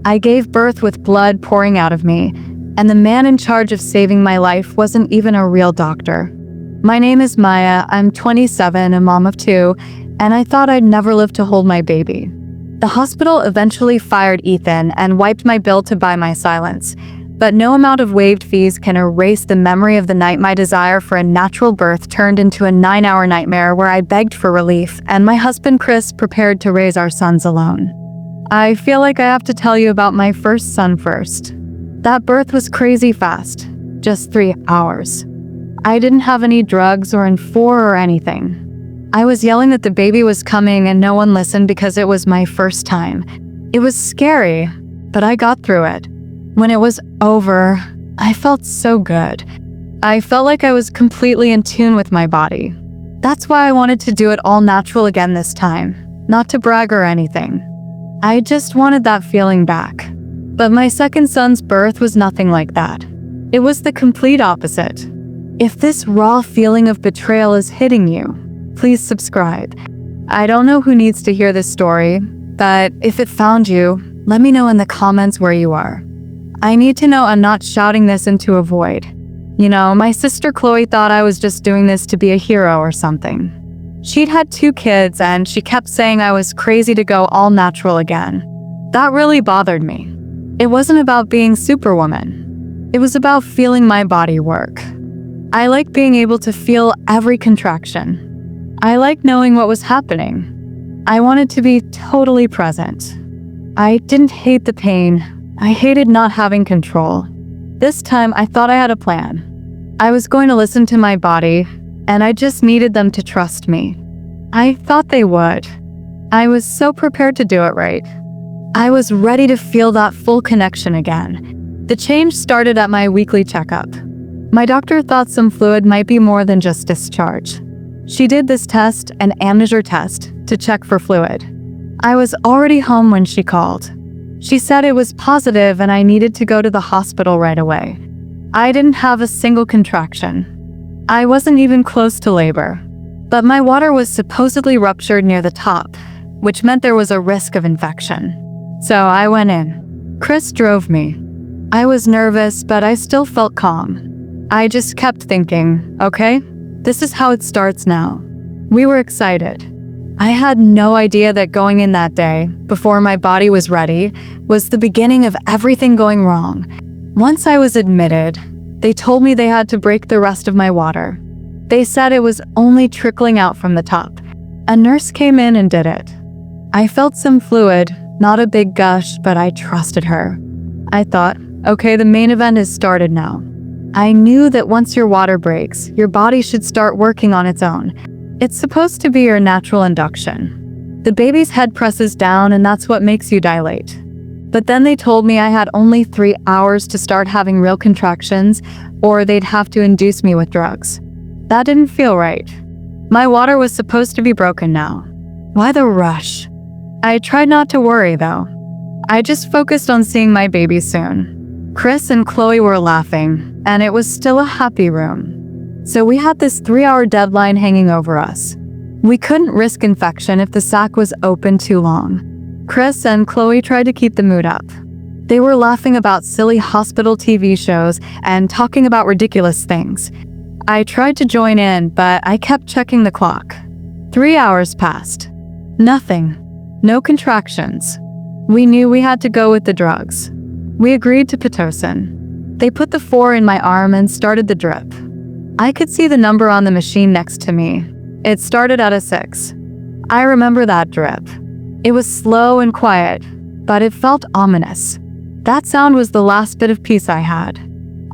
I gave birth with blood pouring out of me, and the man in charge of saving my life wasn't even a real doctor. My name is Maya, I'm 27, a mom of 2, and I thought I'd never live to hold my baby. The hospital eventually fired Ethan and wiped my bill to buy my silence, but no amount of waived fees can erase the memory of the night my desire for a natural birth turned into a 9-hour nightmare where I begged for relief and my husband Chris prepared to raise our sons alone. I feel like I have to tell you about my first son first. That birth was crazy fast, just 3 hours. I didn't have any drugs or N4 or anything. I was yelling that the baby was coming and no one listened because it was my first time. It was scary, but I got through it. When it was over, I felt so good. I felt like I was completely in tune with my body. That's why I wanted to do it all natural again this time, not to brag or anything. I just wanted that feeling back. But my second son's birth was nothing like that. It was the complete opposite. If this raw feeling of betrayal is hitting you, please subscribe. I don't know who needs to hear this story, but if it found you, let me know in the comments where you are. I need to know I'm not shouting this into a void. You know, my sister Chloe thought I was just doing this to be a hero or something. She'd had 2 kids and she kept saying I was crazy to go all natural again. That really bothered me. It wasn't about being Superwoman. It was about feeling my body work. I like being able to feel every contraction. I like knowing what was happening. I wanted to be totally present. I didn't hate the pain. I hated not having control. This time, I thought I had a plan. I was going to listen to my body, and I just needed them to trust me. I thought they would. I was so prepared to do it right. I was ready to feel that full connection again. The change started at my weekly checkup. My doctor thought some fluid might be more than just discharge. She did this test, an amnesia test, to check for fluid. I was already home when she called. She said it was positive and I needed to go to the hospital right away. I didn't have a single contraction. I wasn't even close to labor. But my water was supposedly ruptured near the top, which meant there was a risk of infection. So I went in. Chris drove me. I was nervous, but I still felt calm. I just kept thinking, okay, this is how it starts now. We were excited. I had no idea that going in that day, before my body was ready, was the beginning of everything going wrong. Once I was admitted, they told me they had to break the rest of my water. They said it was only trickling out from the top. A nurse came in and did it. I felt some fluid, not a big gush, but I trusted her. I thought, okay, the main event has started now. I knew that once your water breaks, your body should start working on its own. It's supposed to be your natural induction. The baby's head presses down and that's what makes you dilate. But then they told me I had only 3 hours to start having real contractions, or they'd have to induce me with drugs. That didn't feel right. My water was supposed to be broken now. Why the rush? I tried not to worry though. I just focused on seeing my baby soon. Chris and Chloe were laughing, and it was still a happy room. So we had this 3-hour deadline hanging over us. We couldn't risk infection if the sac was open too long. Chris and Chloe tried to keep the mood up. They were laughing about silly hospital TV shows and talking about ridiculous things. I tried to join in, but I kept checking the clock. 3 hours passed. Nothing. No contractions. We knew we had to go with the drugs. We agreed to Pitocin. They put the 4 in my arm and started the drip. I could see the number on the machine next to me. It started at a 6. I remember that drip. It was slow and quiet, but it felt ominous. That sound was the last bit of peace I had.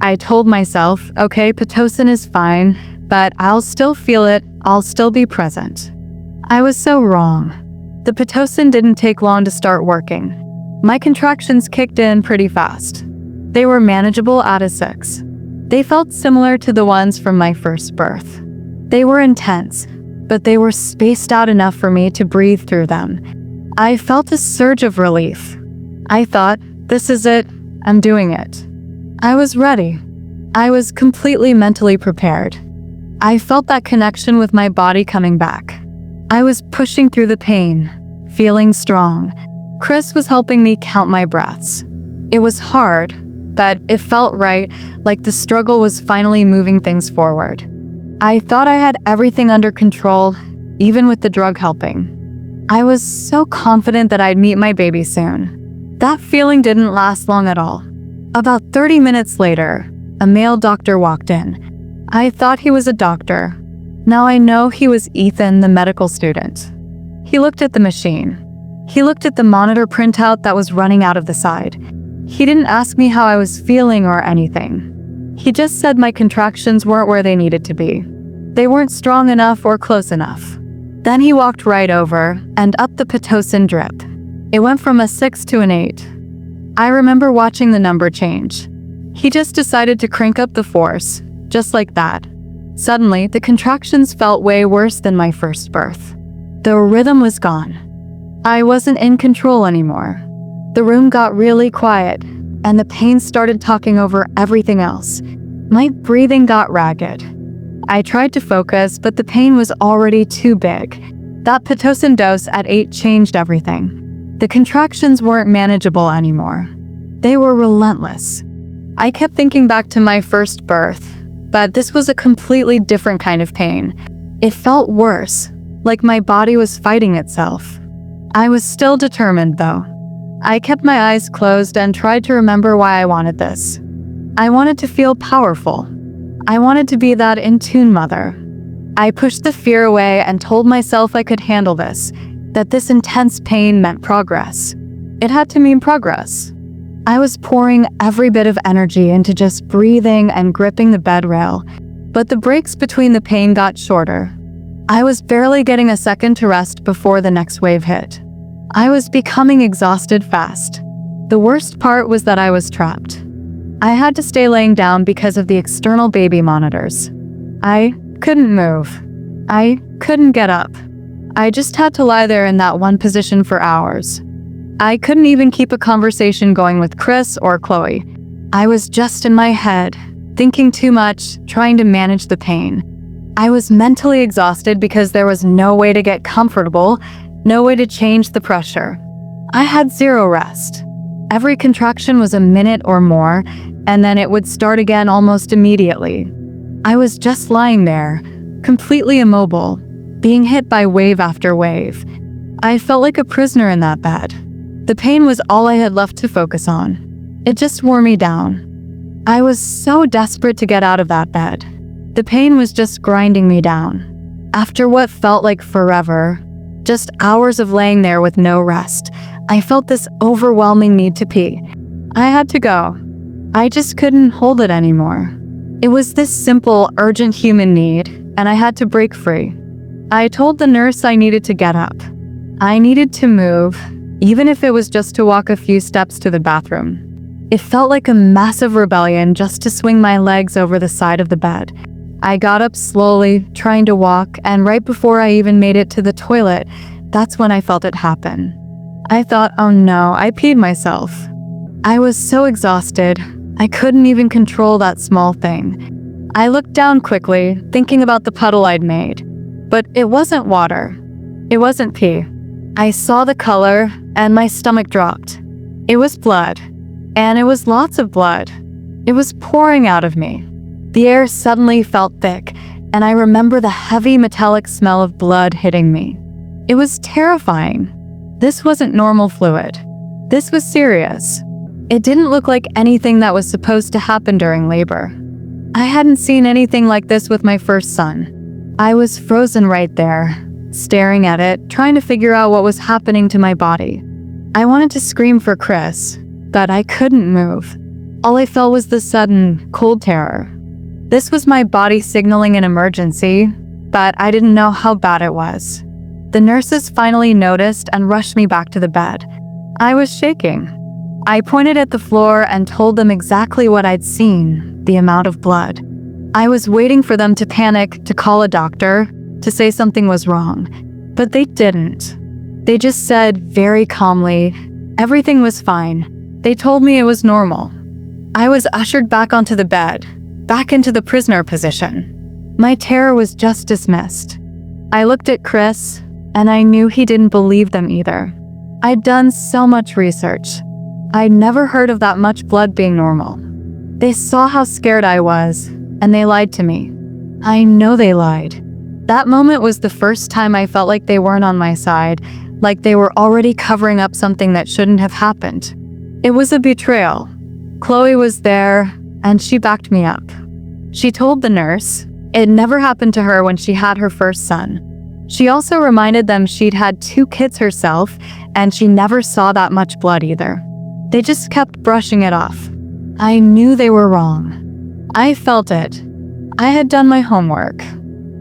I told myself, okay, Pitocin is fine, but I'll still feel it, I'll still be present. I was so wrong. The Pitocin didn't take long to start working. My contractions kicked in pretty fast. They were manageable at a 6. They felt similar to the ones from my first birth. They were intense, but they were spaced out enough for me to breathe through them. I felt a surge of relief. I thought, this is it, I'm doing it. I was ready. I was completely mentally prepared. I felt that connection with my body coming back. I was pushing through the pain, feeling strong. Chris was helping me count my breaths. It was hard, but it felt right, like the struggle was finally moving things forward. I thought I had everything under control, even with the drug helping. I was so confident that I'd meet my baby soon. That feeling didn't last long at all. About 30 minutes later, a male doctor walked in. I thought he was a doctor. Now I know he was Ethan, the medical student. He looked at the machine. He looked at the monitor printout that was running out of the side. He didn't ask me how I was feeling or anything. He just said my contractions weren't where they needed to be. They weren't strong enough or close enough. Then he walked right over and up the Pitocin drip. It went from a 6 to an 8. I remember watching the number change. He just decided to crank up the force, just like that. Suddenly, the contractions felt way worse than my first birth. The rhythm was gone. I wasn't in control anymore. The room got really quiet, and the pain started talking over everything else. My breathing got ragged. I tried to focus, but the pain was already too big. That Pitocin dose at 8 changed everything. The contractions weren't manageable anymore. They were relentless. I kept thinking back to my first birth, but this was a completely different kind of pain. It felt worse, like my body was fighting itself. I was still determined, though. I kept my eyes closed and tried to remember why I wanted this. I wanted to feel powerful. I wanted to be that in-tune mother. I pushed the fear away and told myself I could handle this, that this intense pain meant progress. It had to mean progress. I was pouring every bit of energy into just breathing and gripping the bed rail, but the breaks between the pain got shorter. I was barely getting a second to rest before the next wave hit. I was becoming exhausted fast. The worst part was that I was trapped. I had to stay laying down because of the external baby monitors. I couldn't move. I couldn't get up. I just had to lie there in that one position for hours. I couldn't even keep a conversation going with Chris or Chloe. I was just in my head, thinking too much, trying to manage the pain. I was mentally exhausted because there was no way to get comfortable, no way to change the pressure. I had zero rest. Every contraction was a minute or more, and then it would start again almost immediately. I was just lying there, completely immobile, being hit by wave after wave. I felt like a prisoner in that bed. The pain was all I had left to focus on. It just wore me down. I was so desperate to get out of that bed. The pain was just grinding me down. After what felt like forever, just hours of laying there with no rest, I felt this overwhelming need to pee. I had to go. I just couldn't hold it anymore. It was this simple, urgent human need, and I had to break free. I told the nurse I needed to get up. I needed to move, even if it was just to walk a few steps to the bathroom. It felt like a massive rebellion just to swing my legs over the side of the bed. I got up slowly, trying to walk, and right before I even made it to the toilet, that's when I felt it happen. I thought, oh no, I peed myself. I was so exhausted, I couldn't even control that small thing. I looked down quickly, thinking about the puddle I'd made. But it wasn't water. It wasn't pee. I saw the color, and my stomach dropped. It was blood. And it was lots of blood. It was pouring out of me. The air suddenly felt thick, and I remember the heavy metallic smell of blood hitting me. It was terrifying. This wasn't normal fluid. This was serious. It didn't look like anything that was supposed to happen during labor. I hadn't seen anything like this with my first son. I was frozen right there, staring at it, trying to figure out what was happening to my body. I wanted to scream for Chris, but I couldn't move. All I felt was the sudden, cold terror. This was my body signaling an emergency, but I didn't know how bad it was. The nurses finally noticed and rushed me back to the bed. I was shaking. I pointed at the floor and told them exactly what I'd seen, the amount of blood. I was waiting for them to panic, to call a doctor, to say something was wrong. But they didn't. They just said very calmly, everything was fine. They told me it was normal. I was ushered back onto the bed, back into the prisoner position. My terror was just dismissed. I looked at Chris, and I knew he didn't believe them either. I'd done so much research. I'd never heard of that much blood being normal. They saw how scared I was, and they lied to me. I know they lied. That moment was the first time I felt like they weren't on my side, like they were already covering up something that shouldn't have happened. It was a betrayal. Chloe was there, and she backed me up. She told the nurse it never happened to her when she had her first son. She also reminded them she'd had 2 kids herself, and she never saw that much blood either. They just kept brushing it off. I knew they were wrong. I felt it. I had done my homework.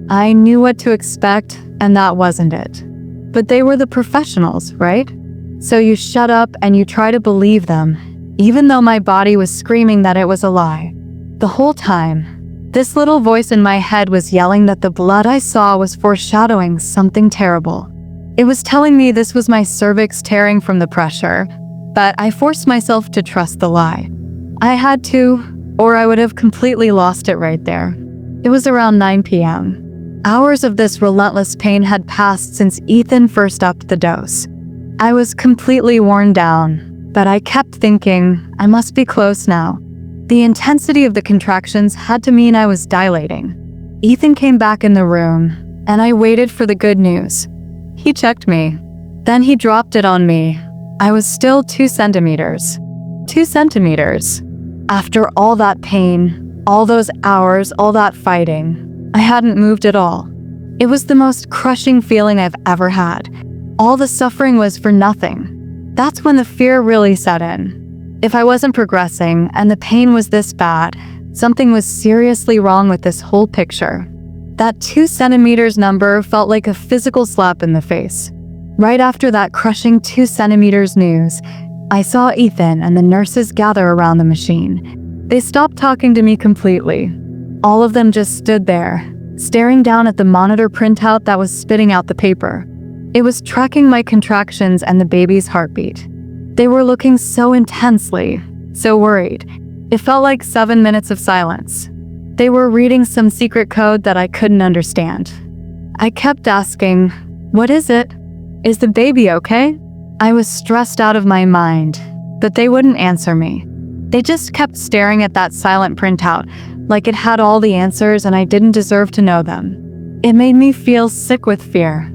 I knew what to expect, and that wasn't it. But they were the professionals, right? So you shut up and you try to believe them, even though my body was screaming that it was a lie. The whole time, this little voice in my head was yelling that the blood I saw was foreshadowing something terrible. It was telling me this was my cervix tearing from the pressure, but I forced myself to trust the lie. I had to, or I would have completely lost it right there. It was around 9 p.m. Hours of this relentless pain had passed since Ethan first upped the dose. I was completely worn down, but I kept thinking, I must be close now. The intensity of the contractions had to mean I was dilating. Ethan came back in the room, and I waited for the good news. He checked me. Then he dropped it on me. I was still 2 centimeters. 2 centimeters. After all that pain, all those hours, all that fighting, I hadn't moved at all. It was the most crushing feeling I've ever had. All the suffering was for nothing. That's when the fear really set in. If I wasn't progressing and the pain was this bad, something was seriously wrong with this whole picture. That 2 centimeters number felt like a physical slap in the face. Right after that crushing 2 centimeters news, I saw Ethan and the nurses gather around the machine. They stopped talking to me completely. All of them just stood there, staring down at the monitor printout that was spitting out the paper. It was tracking my contractions and the baby's heartbeat. They were looking so intensely, so worried. It felt like 7 minutes of silence. They were reading some secret code that I couldn't understand. I kept asking, "What is it? Is the baby okay?" I was stressed out of my mind, but they wouldn't answer me. They just kept staring at that silent printout, like it had all the answers and I didn't deserve to know them. It made me feel sick with fear.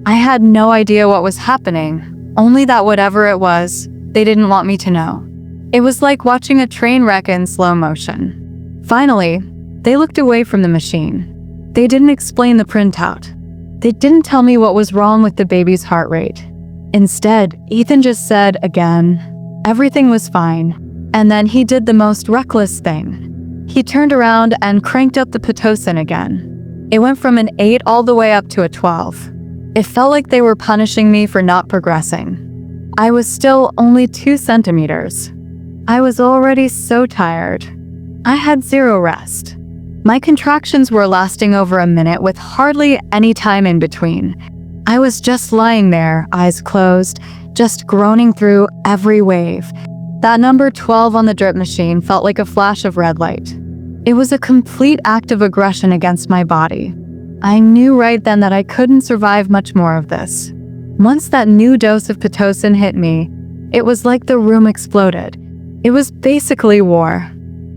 I had no idea what was happening, only that whatever it was, they didn't want me to know. It was like watching a train wreck in slow motion. Finally, they looked away from the machine. They didn't explain the printout. They didn't tell me what was wrong with the baby's heart rate. Instead, Ethan just said again, everything was fine. And then he did the most reckless thing. He turned around and cranked up the Pitocin again. It went from an 8 all the way up to a 12. It felt like they were punishing me for not progressing. I was still only 2 centimeters. I was already so tired. I had 0 rest. My contractions were lasting over a minute with hardly any time in between. I was just lying there, eyes closed, just groaning through every wave. That number 12 on the drip machine felt like a flash of red light. It was a complete act of aggression against my body. I knew right then that I couldn't survive much more of this. Once that new dose of Pitocin hit me, it was like the room exploded. It was basically war.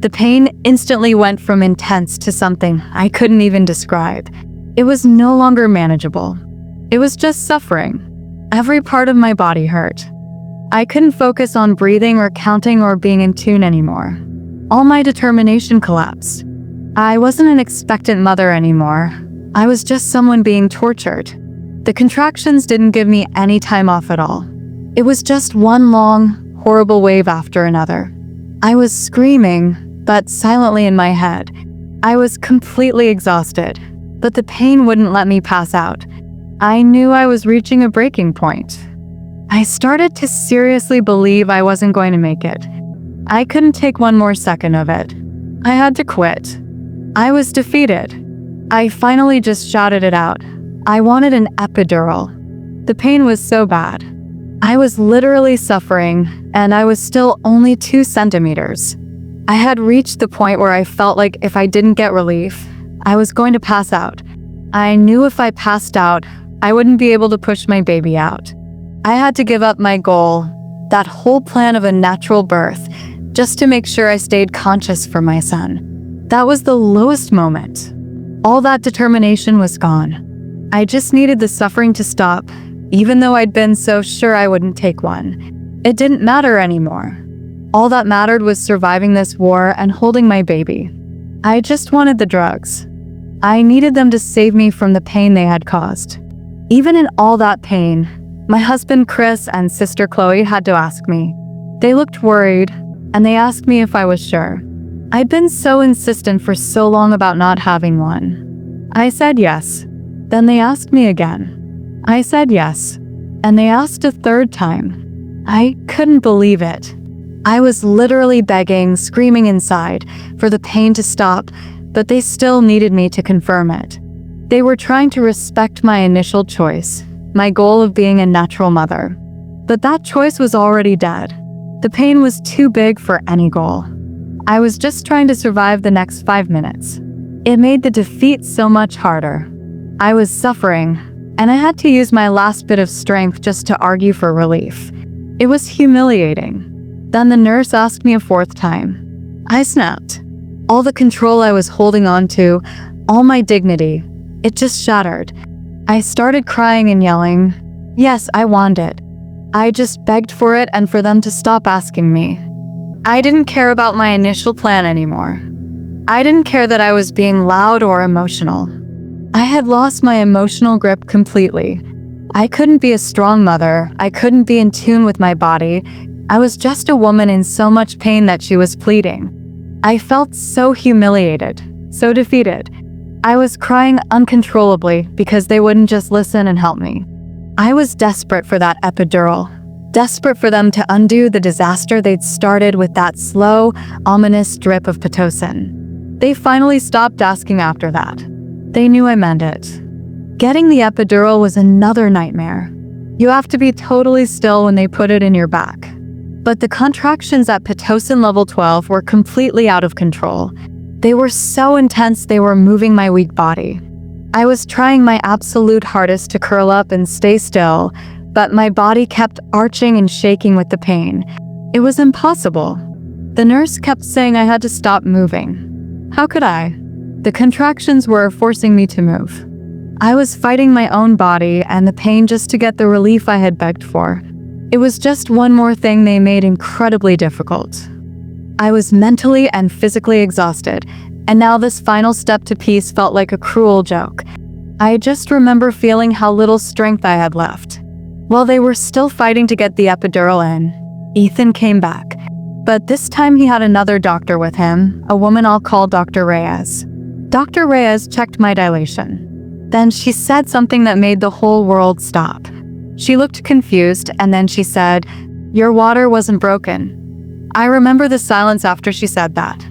The pain instantly went from intense to something I couldn't even describe. It was no longer manageable. It was just suffering. Every part of my body hurt. I couldn't focus on breathing or counting or being in tune anymore. All my determination collapsed. I wasn't an expectant mother anymore. I was just someone being tortured. The contractions didn't give me any time off at all. It was just one long, horrible wave after another. I was screaming, but silently in my head. I was completely exhausted, but the pain wouldn't let me pass out. I knew I was reaching a breaking point. I started to seriously believe I wasn't going to make it. I couldn't take one more second of it. I had to quit. I was defeated. I finally just shouted it out. I wanted an epidural. The pain was so bad. I was literally suffering, and I was still only 2 centimeters. I had reached the point where I felt like if I didn't get relief, I was going to pass out. I knew if I passed out, I wouldn't be able to push my baby out. I had to give up my goal, that whole plan of a natural birth, just to make sure I stayed conscious for my son. That was the lowest moment. All that determination was gone. I just needed the suffering to stop, even though I'd been so sure I wouldn't take one. It didn't matter anymore. All that mattered was surviving this war and holding my baby. I just wanted the drugs. I needed them to save me from the pain they had caused. Even in all that pain, my husband Chris and sister Chloe had to ask me. They looked worried, and they asked me if I was sure. I'd been so insistent for so long about not having one. I said yes. Then they asked me again. I said yes. And they asked a third time. I couldn't believe it. I was literally begging, screaming inside, for the pain to stop, but they still needed me to confirm it. They were trying to respect my initial choice, my goal of being a natural mother. But that choice was already dead. The pain was too big for any goal. I was just trying to survive the next 5 minutes. It made the defeat so much harder. I was suffering, and I had to use my last bit of strength just to argue for relief. It was humiliating. Then the nurse asked me a fourth time. I snapped. All the control I was holding on to, all my dignity, it just shattered. I started crying and yelling. Yes, I wanted it. I just begged for it and for them to stop asking me. I didn't care about my initial plan anymore. I didn't care that I was being loud or emotional. I had lost my emotional grip completely. I couldn't be a strong mother. I couldn't be in tune with my body. I was just a woman in so much pain that she was pleading. I felt so humiliated, so defeated. I was crying uncontrollably because they wouldn't just listen and help me. I was desperate for that epidural, desperate for them to undo the disaster they'd started with that slow, ominous drip of Pitocin. They finally stopped asking after that. They knew I meant it. Getting the epidural was another nightmare. You have to be totally still when they put it in your back. But the contractions at Pitocin level 12 were completely out of control. They were so intense they were moving my weak body. I was trying my absolute hardest to curl up and stay still, but my body kept arching and shaking with the pain. It was impossible. The nurse kept saying I had to stop moving. How could I? The contractions were forcing me to move. I was fighting my own body and the pain just to get the relief I had begged for. It was just one more thing they made incredibly difficult. I was mentally and physically exhausted, and now this final step to peace felt like a cruel joke. I just remember feeling how little strength I had left. While they were still fighting to get the epidural in, Ethan came back. But this time he had another doctor with him, a woman I'll call Dr. Reyes. Dr. Reyes checked my dilation. Then she said something that made the whole world stop. She looked confused, and then she said, "Your water wasn't broken." I remember the silence after she said that.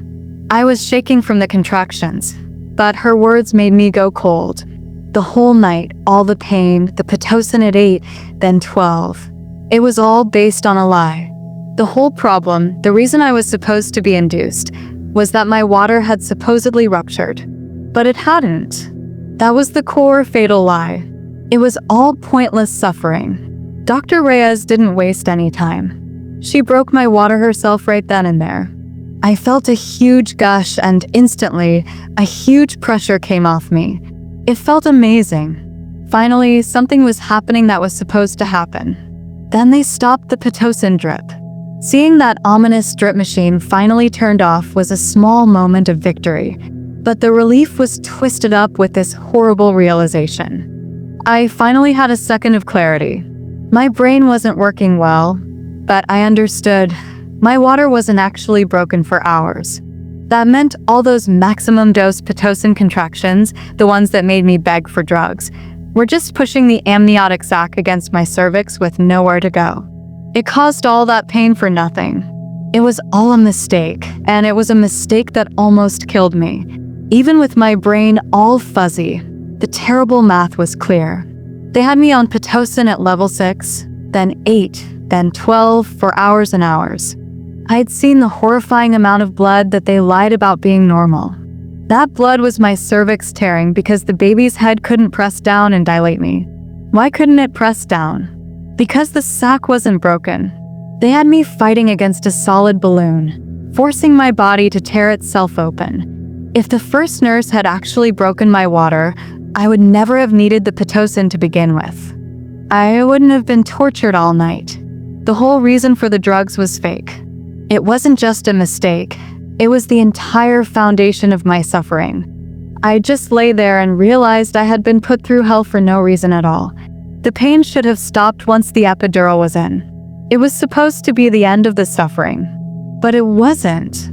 I was shaking from the contractions, but her words made me go cold. The whole night, all the pain, the Pitocin at 8, then 12. It was all based on a lie. The whole problem, the reason I was supposed to be induced, was that my water had supposedly ruptured. But it hadn't. That was the core fatal lie. It was all pointless suffering. Dr. Reyes didn't waste any time. She broke my water herself right then and there. I felt a huge gush, and instantly, a huge pressure came off me. It felt amazing. Finally, something was happening that was supposed to happen. Then they stopped the Pitocin drip. Seeing that ominous drip machine finally turned off was a small moment of victory, but the relief was twisted up with this horrible realization. I finally had a second of clarity. My brain wasn't working well, but I understood. My water wasn't actually broken for hours. That meant all those maximum dose Pitocin contractions, the ones that made me beg for drugs, were just pushing the amniotic sac against my cervix with nowhere to go. It caused all that pain for nothing. It was all a mistake, and it was a mistake that almost killed me. Even with my brain all fuzzy, the terrible math was clear. They had me on Pitocin at level 6, then 8, then 12 for hours and hours. I had seen the horrifying amount of blood that they lied about being normal. That blood was my cervix tearing because the baby's head couldn't press down and dilate me. Why couldn't it press down? Because the sac wasn't broken, they had me fighting against a solid balloon, forcing my body to tear itself open. If the first nurse had actually broken my water, I would never have needed the Pitocin to begin with. I wouldn't have been tortured all night. The whole reason for the drugs was fake. It wasn't just a mistake, it was the entire foundation of my suffering. I just lay there and realized I had been put through hell for no reason at all. The pain should have stopped once the epidural was in. It was supposed to be the end of the suffering, but it wasn't.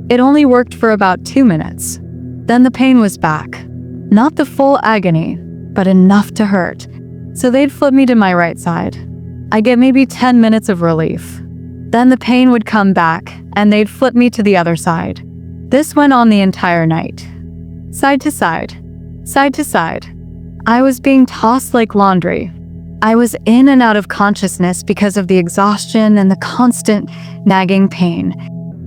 It only worked for about 2 minutes. Then the pain was back. Not the full agony, but enough to hurt. So they'd flip me to my right side. I get maybe 10 minutes of relief. Then the pain would come back, and they'd flip me to the other side. This went on the entire night. Side to side, side to side. I was being tossed like laundry. I was in and out of consciousness because of the exhaustion and the constant nagging pain.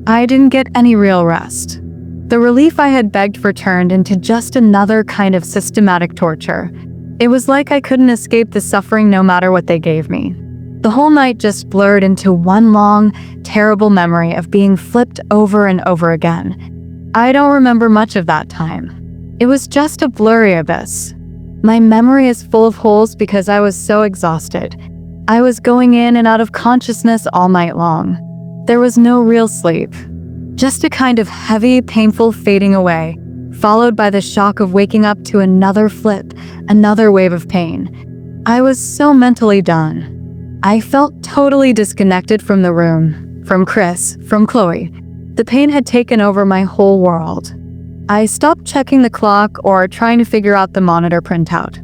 I didn't get any real rest. The relief I had begged for turned into just another kind of systematic torture. It was like I couldn't escape the suffering no matter what they gave me. The whole night just blurred into one long, terrible memory of being flipped over and over again. I don't remember much of that time. It was just a blurry abyss. My memory is full of holes because I was so exhausted. I was going in and out of consciousness all night long. There was no real sleep. Just a kind of heavy, painful fading away, followed by the shock of waking up to another flip, another wave of pain. I was so mentally done. I felt totally disconnected from the room, from Chris, from Chloe. The pain had taken over my whole world. I stopped checking the clock or trying to figure out the monitor printout.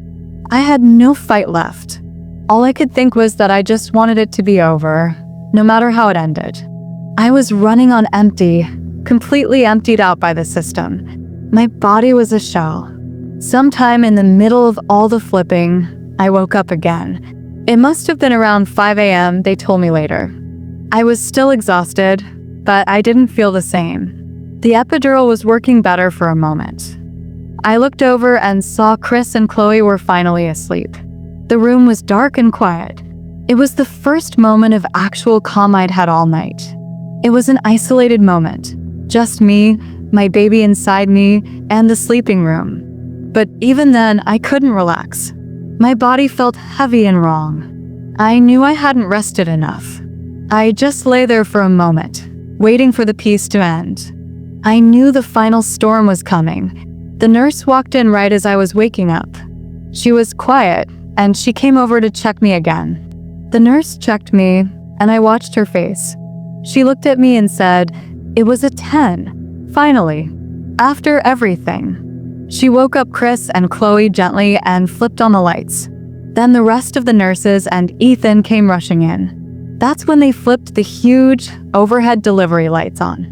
I had no fight left. All I could think was that I just wanted it to be over, no matter how it ended. I was running on empty, completely emptied out by the system. My body was a shell. Sometime in the middle of all the flipping, I woke up again. It must have been around 5 a.m., they told me later. I was still exhausted, but I didn't feel the same. The epidural was working better for a moment. I looked over and saw Chris and Chloe were finally asleep. The room was dark and quiet. It was the first moment of actual calm I'd had all night. It was an isolated moment. Just me, my baby inside me, and the sleeping room. But even then, I couldn't relax. My body felt heavy and wrong. I knew I hadn't rested enough. I just lay there for a moment, waiting for the peace to end. I knew the final storm was coming. The nurse walked in right as I was waking up. She was quiet, and she came over to check me again. The nurse checked me, and I watched her face. She looked at me and said, "It was a 10. Finally. After everything." She woke up Chris and Chloe gently and flipped on the lights. Then the rest of the nurses and Ethan came rushing in. That's when they flipped the huge overhead delivery lights on.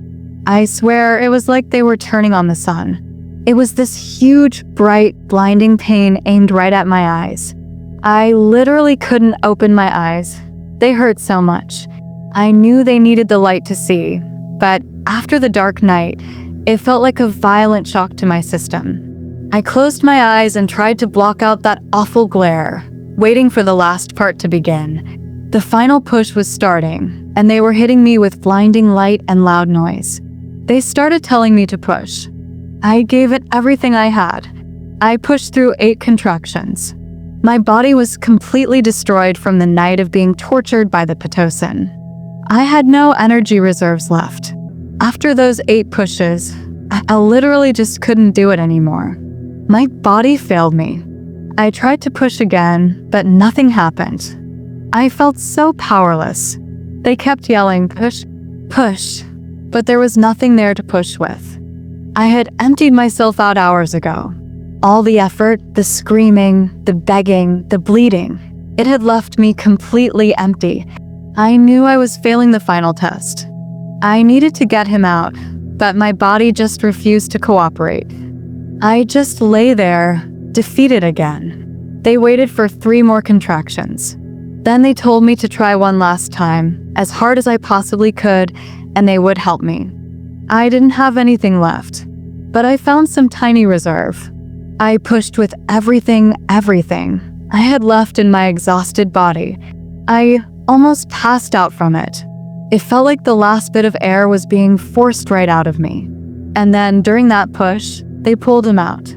I swear it was like they were turning on the sun. It was this huge, bright, blinding pain aimed right at my eyes. I literally couldn't open my eyes. They hurt so much. I knew they needed the light to see, but after the dark night, it felt like a violent shock to my system. I closed my eyes and tried to block out that awful glare, waiting for the last part to begin. The final push was starting, and they were hitting me with blinding light and loud noise. They started telling me to push. I gave it everything I had. I pushed through 8 contractions. My body was completely destroyed from the night of being tortured by the Pitocin. I had no energy reserves left. After those 8 pushes, I literally just couldn't do it anymore. My body failed me. I tried to push again, but nothing happened. I felt so powerless. They kept yelling, "Push, push," but there was nothing there to push with. I had emptied myself out hours ago. All the effort, the screaming, the begging, the bleeding, it had left me completely empty. I knew I was failing the final test. I needed to get him out, but my body just refused to cooperate. I just lay there, defeated again. They waited for 3 more contractions. Then they told me to try one last time, as hard as I possibly could, and they would help me. I didn't have anything left, but I found some tiny reserve. I pushed with everything I had left in my exhausted body. I almost passed out from it. It felt like the last bit of air was being forced right out of me. And then, during that push, they pulled him out.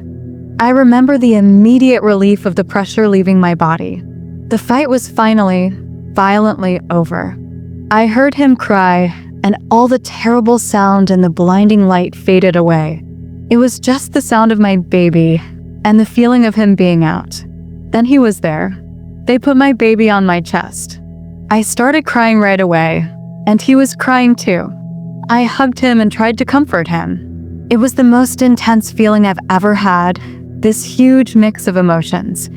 I remember the immediate relief of the pressure leaving my body. The fight was finally, violently over. I heard him cry, and all the terrible sound and the blinding light faded away. It was just the sound of my baby and the feeling of him being out. Then he was there. They put my baby on my chest. I started crying right away, and he was crying too. I hugged him and tried to comfort him. It was the most intense feeling I've ever had, this huge mix of emotions.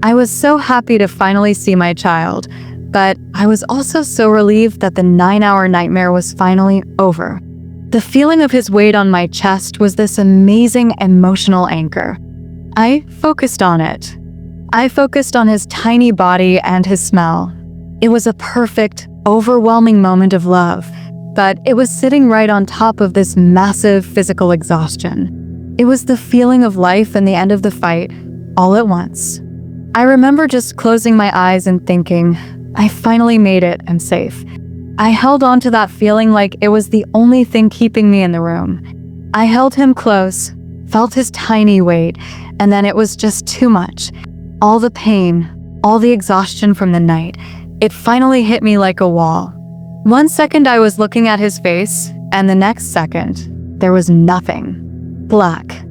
I was so happy to finally see my child, but I was also so relieved that the 9-hour nightmare was finally over. The feeling of his weight on my chest was this amazing emotional anchor. I focused on it. I focused on his tiny body and his smell. It was a perfect, overwhelming moment of love, but it was sitting right on top of this massive physical exhaustion. It was the feeling of life and the end of the fight, all at once. I remember just closing my eyes and thinking, I finally made it and safe. I held on to that feeling like it was the only thing keeping me in the room. I held him close, felt his tiny weight, and then it was just too much. All the pain, all the exhaustion from the night, it finally hit me like a wall. One second I was looking at his face, and the next second, there was nothing. Black.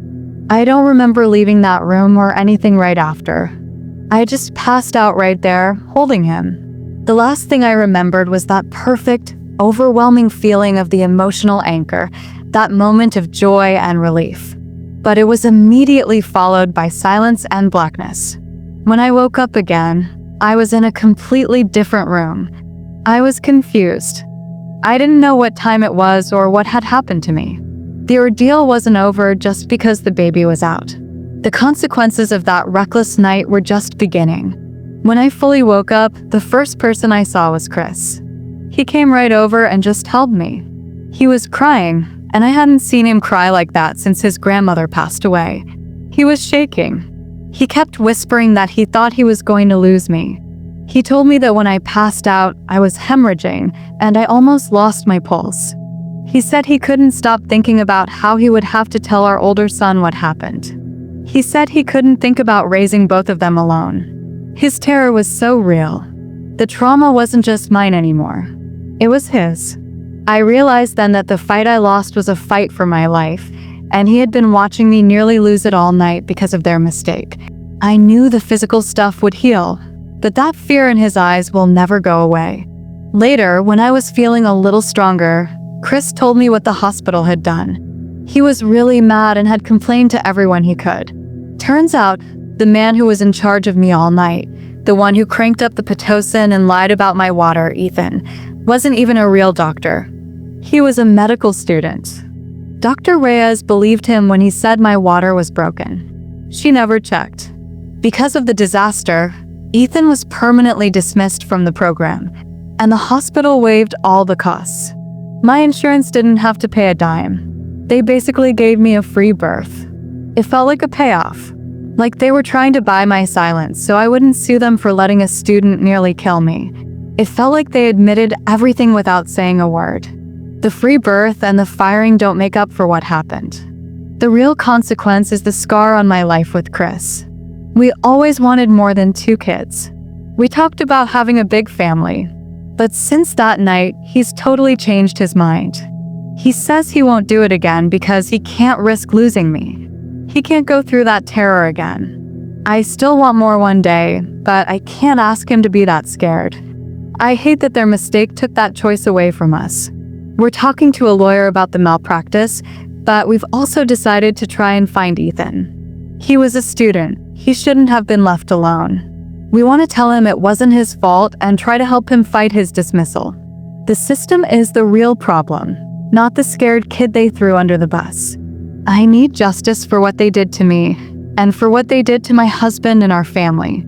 I don't remember leaving that room or anything right after. I just passed out right there, holding him. The last thing I remembered was that perfect, overwhelming feeling of the emotional anchor, that moment of joy and relief. But it was immediately followed by silence and blackness. When I woke up again, I was in a completely different room. I was confused. I didn't know what time it was or what had happened to me. The ordeal wasn't over just because the baby was out. The consequences of that reckless night were just beginning. When I fully woke up, the first person I saw was Chris. He came right over and just held me. He was crying, and I hadn't seen him cry like that since his grandmother passed away. He was shaking. He kept whispering that he thought he was going to lose me. He told me that when I passed out, I was hemorrhaging, and I almost lost my pulse. He said he couldn't stop thinking about how he would have to tell our older son what happened. He said he couldn't think about raising both of them alone. His terror was so real. The trauma wasn't just mine anymore. It was his. I realized then that the fight I lost was a fight for my life, and he had been watching me nearly lose it all night because of their mistake. I knew the physical stuff would heal, but that fear in his eyes will never go away. Later, when I was feeling a little stronger, Chris told me what the hospital had done. He was really mad and had complained to everyone he could. Turns out, the man who was in charge of me all night, the one who cranked up the Pitocin and lied about my water, Ethan, wasn't even a real doctor. He was a medical student. Dr. Reyes believed him when he said my water was broken. She never checked. Because of the disaster, Ethan was permanently dismissed from the program, and the hospital waived all the costs. My insurance didn't have to pay a dime. They basically gave me a free birth. It felt like a payoff, like they were trying to buy my silence so I wouldn't sue them for letting a student nearly kill me. It felt like they admitted everything without saying a word. The free birth and the firing don't make up for what happened. The real consequence is the scar on my life with Chris. We always wanted more than 2 kids. We talked about having a big family, but since that night, he's totally changed his mind. He says he won't do it again because he can't risk losing me. He can't go through that terror again. I still want more one day, but I can't ask him to be that scared. I hate that their mistake took that choice away from us. We're talking to a lawyer about the malpractice, but we've also decided to try and find Ethan. He was a student. He shouldn't have been left alone. We want to tell him it wasn't his fault and try to help him fight his dismissal. The system is the real problem, not the scared kid they threw under the bus. I need justice for what they did to me, and for what they did to my husband and our family.